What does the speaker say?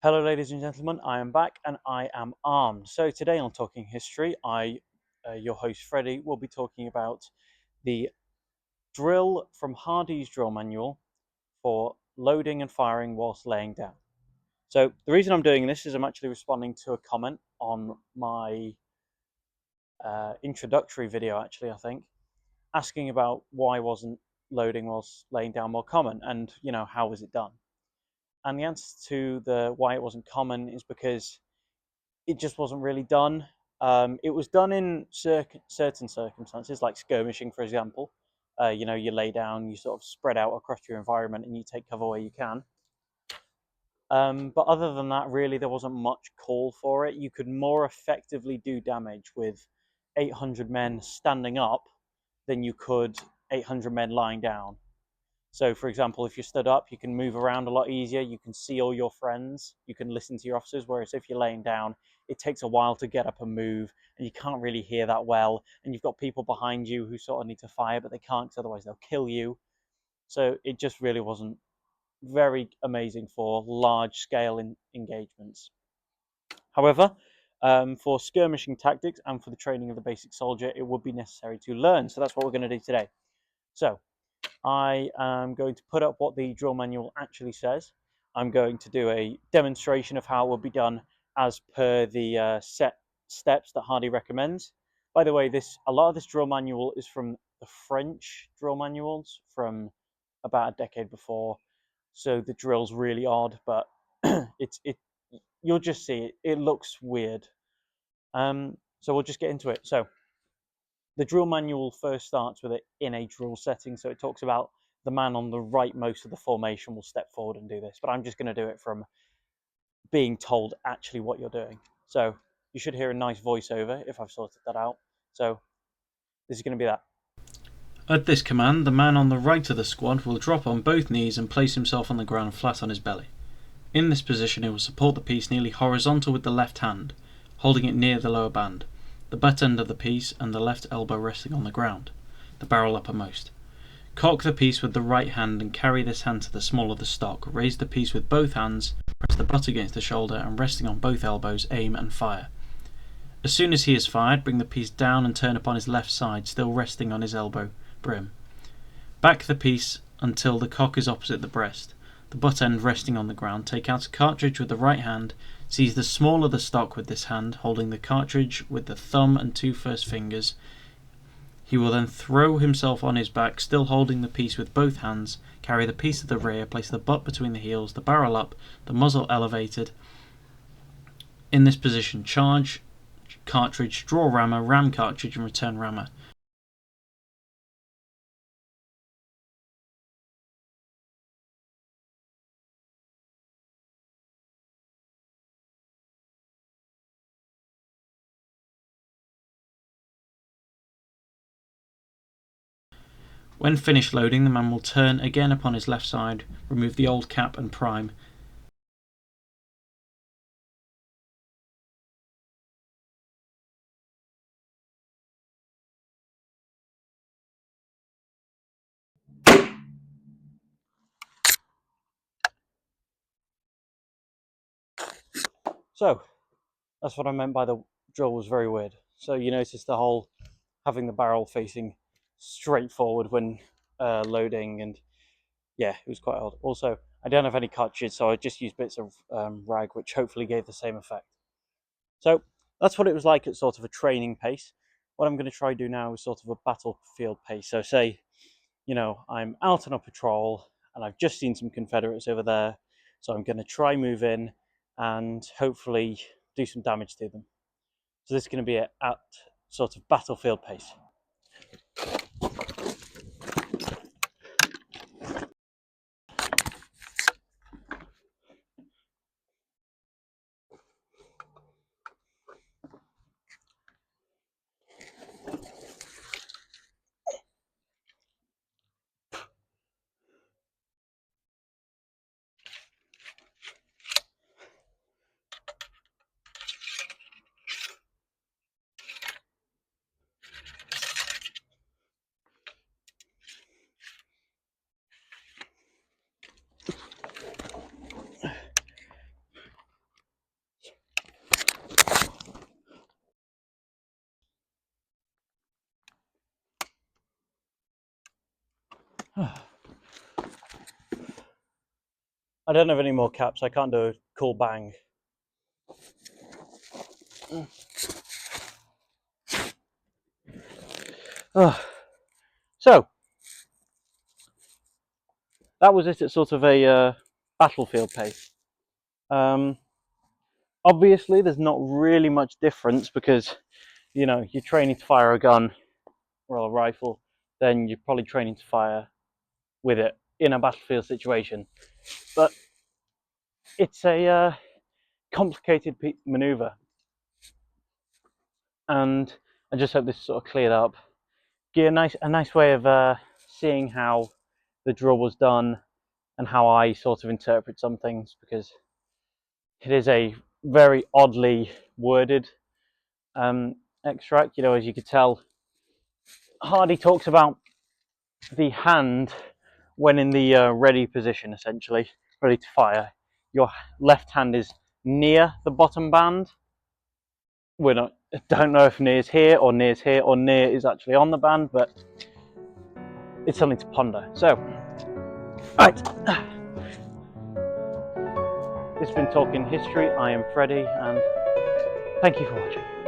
Hello, ladies and gentlemen. I am back and I am armed. So today on Talking History, your host Freddie, will be talking about the drill from Hardee's drill manual for loading and firing whilst laying down. So the reason I'm doing this is I'm actually responding to a comment on my introductory video, actually, I think, asking about why wasn't loading whilst laying down more common, and how was it done? And the answer to the why it wasn't common is because it just wasn't really done. It was done in certain circumstances, like skirmishing, for example. You lay down, you sort of spread out across your environment, and you take cover where you can. But other than that, really, there wasn't much call for it. You could more effectively do damage with 800 men standing up than you could 800 men lying down. So, for example, if you're stood up, you can move around a lot easier. You can see all your friends. You can listen to your officers. Whereas if you're laying down, it takes a while to get up and move, and you can't really hear that well. And you've got people behind you who sort of need to fire, but they can't because otherwise they'll kill you. So it just really wasn't very amazing for large-scale engagements. However, for skirmishing tactics and for the training of the basic soldier, it would be necessary to learn. So that's what we're going to do today. So I am going to put up what the drill manual actually says. I'm going to do a demonstration of how it will be done as per the set steps that Hardee recommends. By the way, a lot of this drill manual is from the French drill manuals from about a decade before, so the drill's really odd, but you'll just see it. It looks weird. So we'll just get into it. So the drill manual first starts with it in a drill setting, so it talks about the man on the right most of the formation will step forward and do this, but I'm just going to do it from being told actually what you're doing. So you should hear a nice voiceover if I've sorted that out. So this is going to be that. At this command, the man on the right of the squad will drop on both knees and place himself on the ground flat on his belly. In this position he will support the piece nearly horizontal with the left hand, holding it near the lower band, the butt end of the piece and the left elbow resting on the ground, the barrel uppermost. Cock the piece with the right hand and carry this hand to the small of the stock. Raise the piece with both hands, press the butt against the shoulder and resting on both elbows, aim and fire. As soon as he is fired, bring the piece down and turn upon his left side, still resting on his elbow brim. Back the piece until the cock is opposite the breast, the butt end resting on the ground. Take out a cartridge with the right hand, seize the small of the stock with this hand, holding the cartridge with the thumb and two first fingers. He will then throw himself on his back, still holding the piece with both hands, carry the piece to the rear, place the butt between the heels, the barrel up, the muzzle elevated. In this position, charge cartridge, draw rammer, ram cartridge and return rammer. When finished loading, the man will turn again upon his left side, remove the old cap and prime. So that's what I meant by the drill was very weird. So you notice the whole having the barrel facing straight forward when loading, and yeah, it was quite odd. Also, I don't have any cartridges, so I just used bits of rag, which hopefully gave the same effect. So that's what it was like at sort of a training pace. What I'm going to try to do now is sort of a battlefield pace. So say, I'm out on a patrol and I've just seen some Confederates over there. So I'm going to try move in and hopefully do some damage to them. So this is going to be at sort of battlefield pace. I don't have any more caps. I can't do a cool bang. So that was it at sort of a battlefield pace. Obviously, there's not really much difference because, you know, you're training to fire a gun or a rifle, then you're probably training to fire with it in a battlefield situation. But it's a complicated maneuver, and I just hope this sort of cleared up. Give a nice way of seeing how the drill was done and how I sort of interpret some things, because it is a very oddly worded extract. You know, as you could tell, Hardee talks about the hand when in the ready position, essentially ready to fire. Your left hand is near the bottom band. Don't know if near's here or near's here or near is actually on the band, but it's something to ponder. So, right, this has been Talking History. I am Freddie, and thank you for watching.